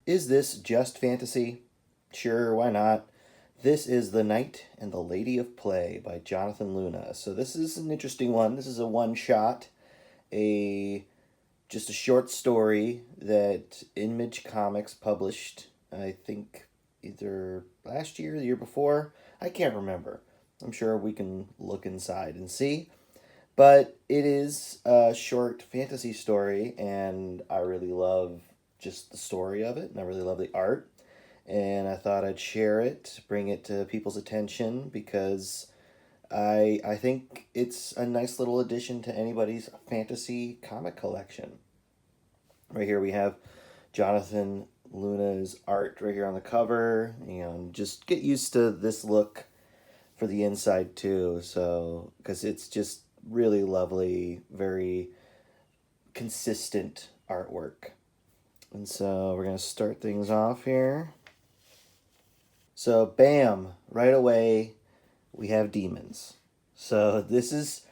Is this just fantasy? Sure, why not? This is The Knight and the Lady of Play by Jonathan Luna. So this is an interesting one. This is a one shot, a just a short story that Image Comics published, I think either last year or the year before. I can't remember. I'm sure we can look inside and see. But it is a short fantasy story, and I really love just the story of it, and I really love the art. And I thought I'd share it, bring it to people's attention because I think it's a nice little addition to anybody's fantasy comic collection. Right here we have Jonathan Luna's art right here on the cover, and just get used to this look for the inside too. So because it's just really lovely, very consistent artwork. And so we're gonna start things off here. So bam, right away we have demons. So this is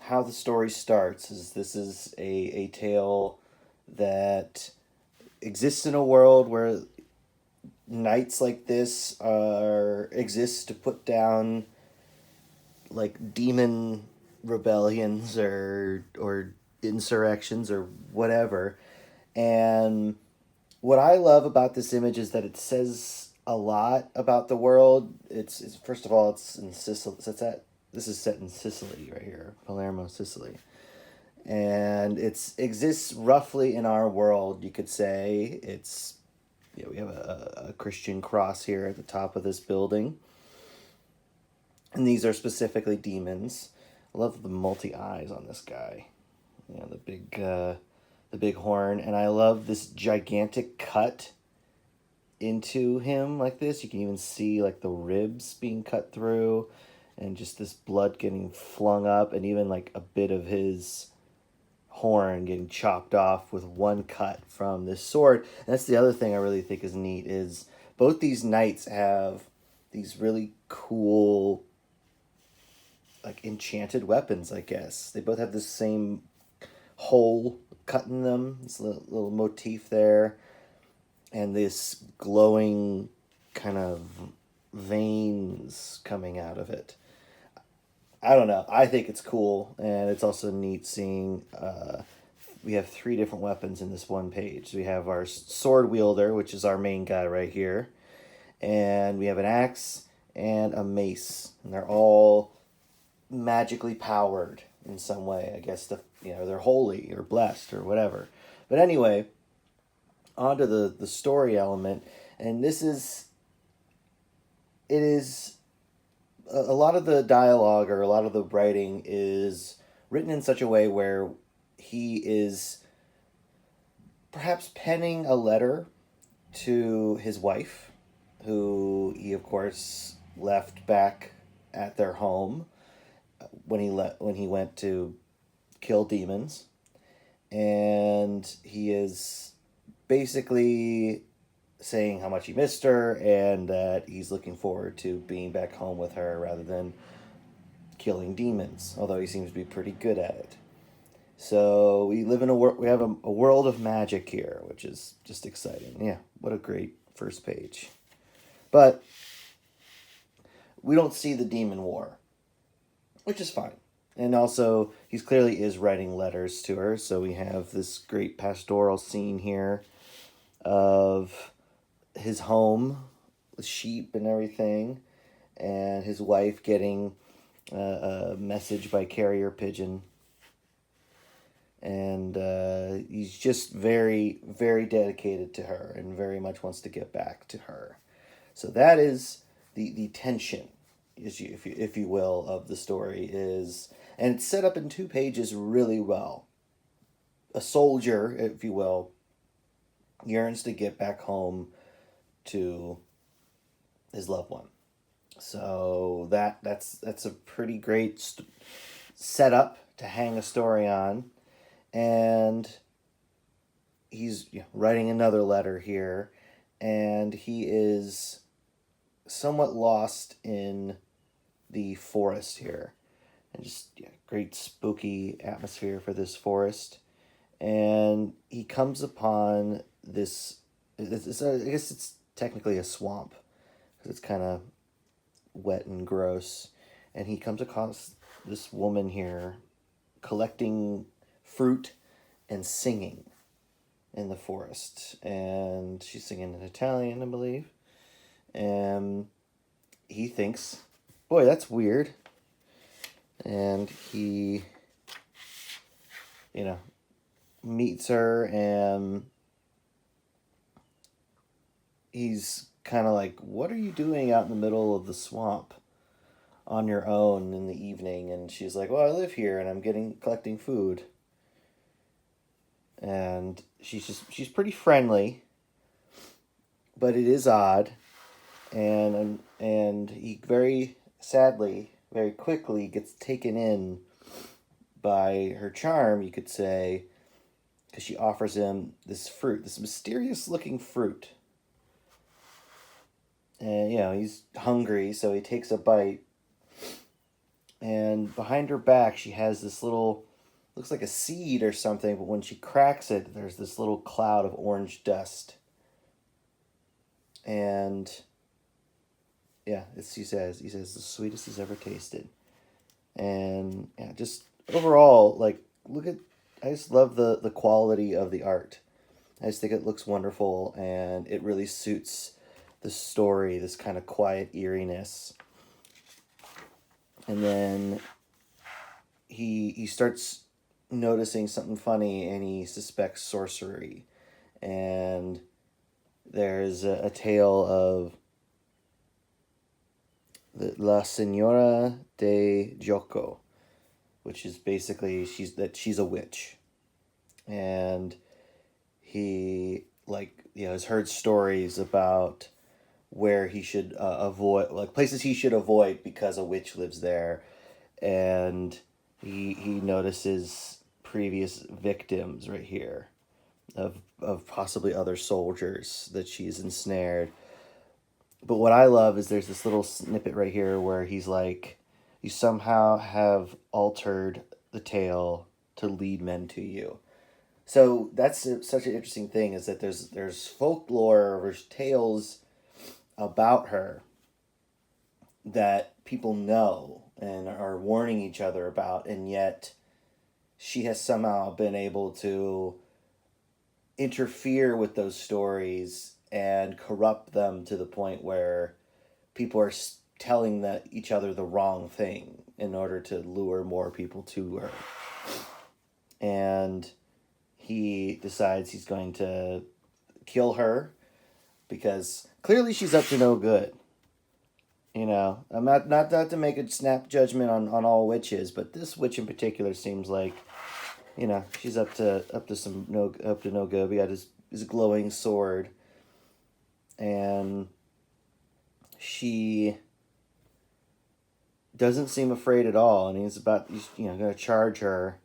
how the story starts. This is a tale that exists in a world where knights like this are exist to put down like demon rebellions or insurrections or whatever. And what I love about this image is that it says a lot about the world. It's first of all, it's in Sicily. This is set in Sicily right here, Palermo, Sicily, and it's exists roughly in our world. You could say it's we have a Christian cross here at the top of this building, and these are specifically demons. I love the multi eyes on this guy. The big horn, and I love this gigantic cut into him like this. You can even see like the ribs being cut through, and just this blood getting flung up, and even like a bit of his horn getting chopped off with one cut from this sword. And that's the other thing I really think is neat is both these knights have these really cool like enchanted weapons, I guess. They both have the same hole cut in them, this little motif there, and this glowing kind of veins coming out of it. I don't know. I think it's cool, and it's also neat seeing. We have three different weapons in this one page. We have our sword wielder, which is our main guy right here, and we have an axe and a mace, and they're all magically powered in some way. I guess they're holy or blessed or whatever. But anyway, onto the story element, and it is a lot of the dialogue or a lot of the writing is written in such a way where he is perhaps penning a letter to his wife, who he of course left back at their home when he went to kill demons, and he is basically saying how much he missed her and that he's looking forward to being back home with her rather than killing demons, although he seems to be pretty good at it. So we live in we have a world of magic here, which is just exciting. Yeah, what a great first page. But we don't see the demon war, which is fine. And also, he clearly is writing letters to her, so we have this great pastoral scene here of his home, with sheep and everything, and his wife getting a message by carrier pigeon. And he's just very, very dedicated to her and very much wants to get back to her. So that is the tension, if you will, of the story is, and it's set up in 2 pages really well. A soldier, if you will, yearns to get back home to his loved one. So that's a pretty great setup to hang a story on. And he's writing another letter here, and he is somewhat lost in the forest here. And just great spooky atmosphere for this forest. And he comes upon this I guess it's technically a swamp because it's kind of wet and gross. And he comes across this woman here collecting fruit and singing in the forest. And she's singing in Italian, I believe. And he thinks, boy, that's weird. And he, meets her, and he's kind of like, what are you doing out in the middle of the swamp on your own in the evening? And she's like, well, I live here and I'm collecting food. And she's pretty friendly, but it is odd. And he very sadly, very quickly gets taken in by her charm, you could say, because she offers him this fruit, this mysterious looking fruit. And, he's hungry, so he takes a bite. And behind her back, she has this little, looks like a seed or something, but when she cracks it, there's this little cloud of orange dust. And, yeah, he says, the sweetest he's ever tasted. And, yeah, just overall, like, I just love the quality of the art. I just think it looks wonderful, and it really suits the story, this kind of quiet eeriness. And then he starts noticing something funny, and he suspects sorcery. And there's a tale of La Señora de Gioco, which is basically she's a witch. And he has heard stories about where he should avoid, like places he should avoid because a witch lives there. And he notices previous victims right here of possibly other soldiers that she's ensnared. But what I love is there's this little snippet right here where he's like, you somehow have altered the tale to lead men to you. So that's such an interesting thing, is that there's folklore, there's tales about her that people know and are warning each other about, and yet she has somehow been able to interfere with those stories and corrupt them to the point where people are telling each other the wrong thing in order to lure more people to her. And he decides he's going to kill her because clearly she's up to no good. I'm not to make a snap judgment on all witches, but this witch in particular seems like, she's up to no good. We got his glowing sword, and she doesn't seem afraid at all, and he's going to charge her,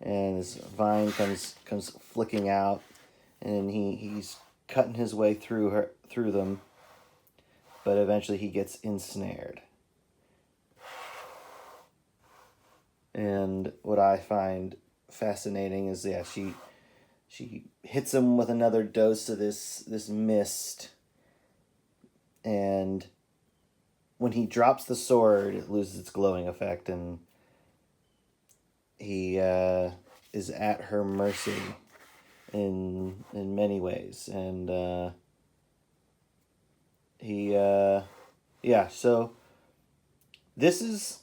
and his vine comes flicking out, and he's cutting his way through them, but eventually he gets ensnared. And what I find fascinating is, she hits him with another dose of this mist, and when he drops the sword, it loses its glowing effect, and he is at her mercy in many ways. And so this is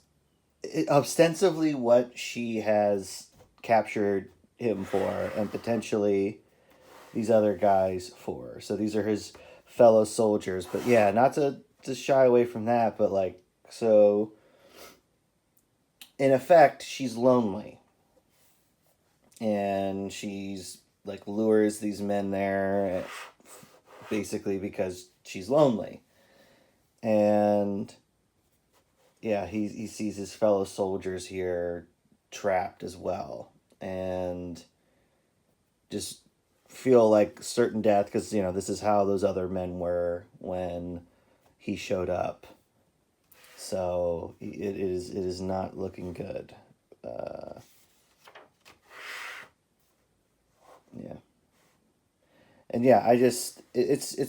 ostensibly what she has captured him for, and potentially these other guys for. So these are his fellow soldiers. But yeah, not to shy away from that, but so in effect, she's lonely, and she's lures these men there basically because she's lonely. And yeah, he sees his fellow soldiers here trapped as well, and just feel like certain death, because this is how those other men were when he showed up. So it is not looking good. Yeah. And yeah, it's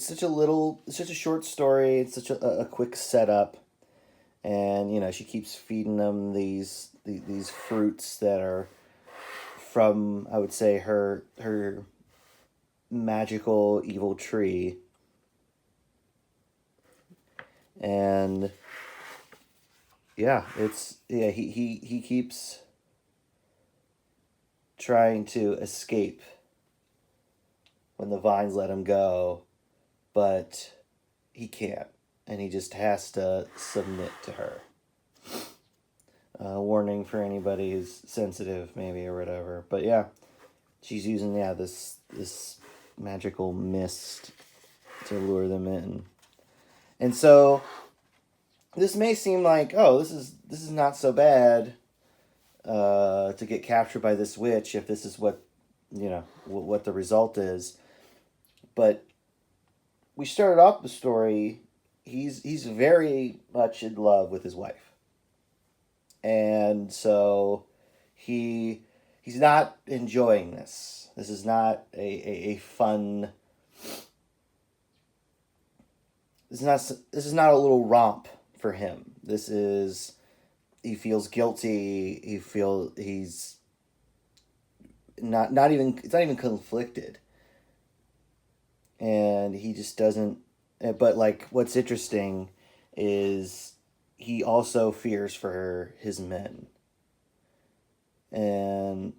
such a it's such a short story. It's such a quick setup, and she keeps feeding them these fruits that are from, I would say, her magical evil tree. And yeah, he keeps trying to escape when the vines let him go, but he can't, and he just has to submit to her. Warning for anybody who's sensitive, maybe, or whatever. But yeah, she's using this magical mist to lure them in, and so this may seem like, oh, this is not so bad, to get captured by this witch if this is what what the result is. But we started off the story. He's very much in love with his wife, and so he he's not enjoying this. This is not a fun. This is not a little romp for him. This is, he feels guilty. He's not even, it's not even conflicted, and he just doesn't. But like, what's interesting is he also fears for his men, and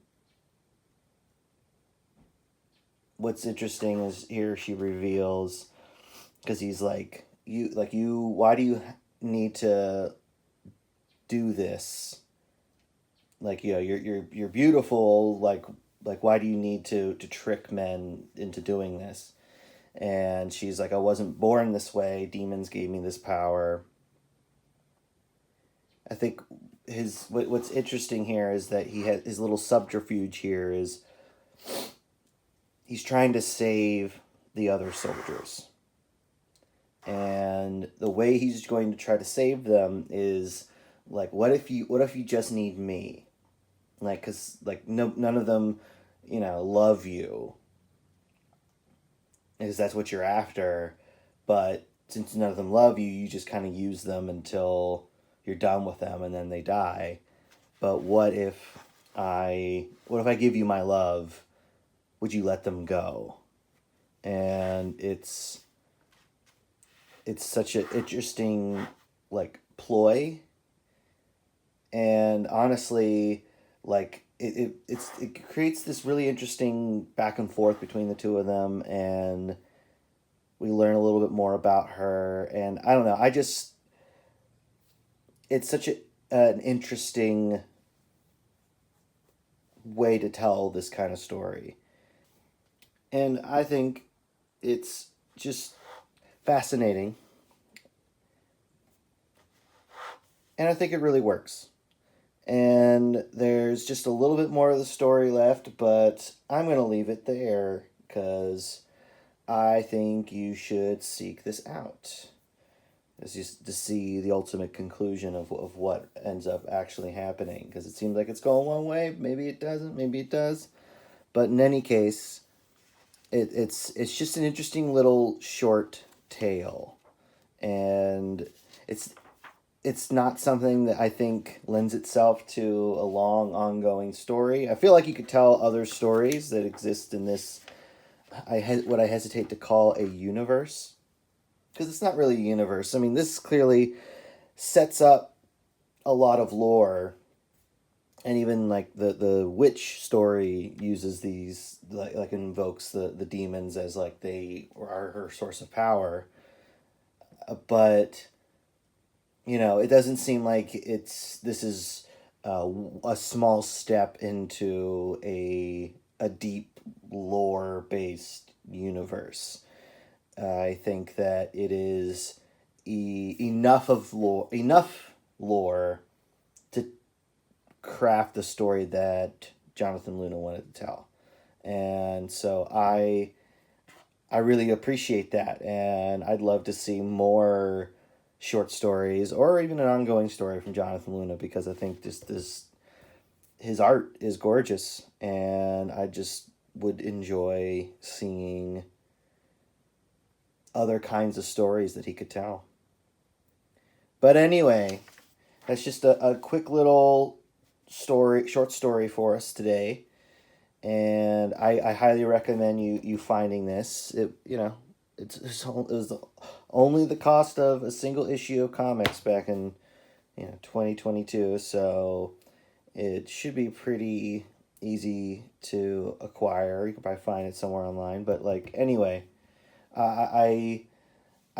what's interesting is here she reveals, because he's like, you why do you need to do this? Like, you're beautiful, like why do you need to trick men into doing this? And she's like, I wasn't born this way, demons gave me this power. I think what's interesting here is that he has his little subterfuge here is he's trying to save the other soldiers. And the way he's going to try to save them is like, what if you just need me? Like, cuz like, none of them, love you, because that's what you're after. But since none of them love you, you just kind of use them until you're done with them, and then they die. But what if I give you my love? Would you let them go? And it's such an interesting, like, ploy. And honestly, like, it creates this really interesting back and forth between the two of them, and we learn a little bit more about her. And I don't know, it's such an interesting way to tell this kind of story. And I think it's just fascinating, and I think it really works. And there's just a little bit more of the story left, but I'm going to leave it there because I think you should seek this out. It's just to see the ultimate conclusion of what ends up actually happening, because it seems like it's going one way. Maybe it doesn't. Maybe it does. But in any case, it's just an interesting little short tale, and it's not something that I think lends itself to a long, ongoing story. I feel like you could tell other stories that exist in this, what I hesitate to call a universe, because it's not really a universe. I mean, this clearly sets up a lot of lore, and even like the witch story uses these, like invokes the demons as like they are her source of power. But it doesn't seem like this is a small step into a deep lore based universe. I think that it is enough lore to craft the story that Jonathan Luna wanted to tell. And so I really appreciate that, and I'd love to see more short stories or even an ongoing story from Jonathan Luna, because I think this his art is gorgeous, and I just would enjoy seeing other kinds of stories that he could tell. But anyway, that's just a quick little short story for us today. And I highly recommend you finding this. It was only the cost of a single issue of comics back in 2022, so it should be pretty easy to acquire. You can probably find it somewhere online, but anyway, I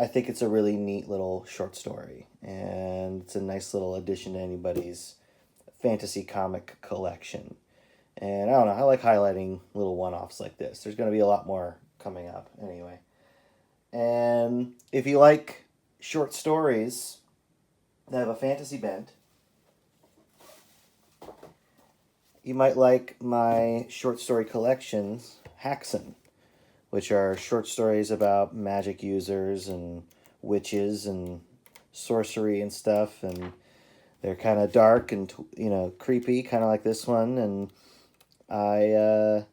think it's a really neat little short story, and it's a nice little addition to anybody's fantasy comic collection. And I don't know, I like highlighting little one-offs like this. There's going to be a lot more coming up anyway. And if you like short stories that have a fantasy bent, you might like my short story collections, Haxan, which are short stories about magic users and witches and sorcery and stuff. And they're kind of dark and creepy, kind of like this one. And I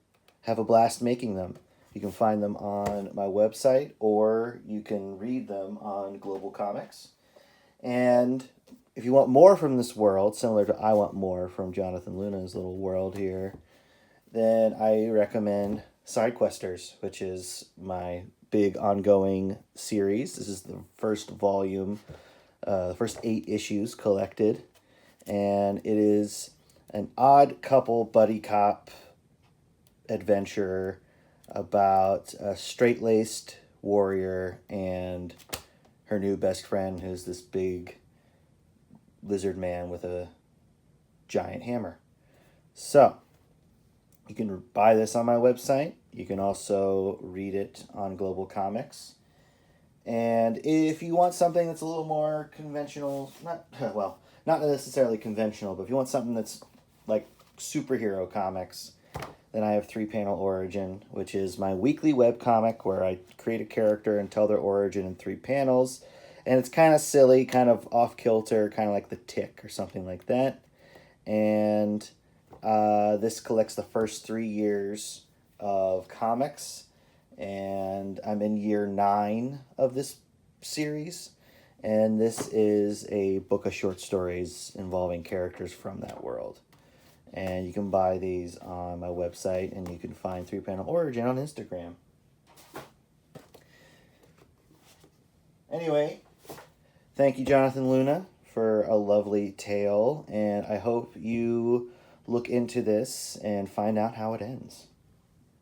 have a blast making them. You can find them on my website, or you can read them on Global Comics. And if you want more from this world, similar to I Want More from Jonathan Luna's little world here, then I recommend Sidequesters, which is my big ongoing series. This is the first volume, the first 8 issues collected. And it is an odd couple buddy cop adventure about a straight-laced warrior and her new best friend, who's this big lizard man with a giant hammer. So you can buy this on my website. You can also read it on Global Comics. And if you want something that's a little more conventional, not necessarily conventional, but if you want something that's like superhero comics, then I have 3-Panel Origin, which is my weekly webcomic where I create a character and tell their origin in 3 panels. And it's kind of silly, kind of off-kilter, kind of like The Tick or something like that. And this collects the first 3 years of comics. And I'm in year 9 of this series. And this is a book of short stories involving characters from that world. And you can buy these on my website, and you can find 3-Panel Origin on Instagram. Anyway, thank you, Jonathan Luna, for a lovely tale, and I hope you look into this and find out how it ends.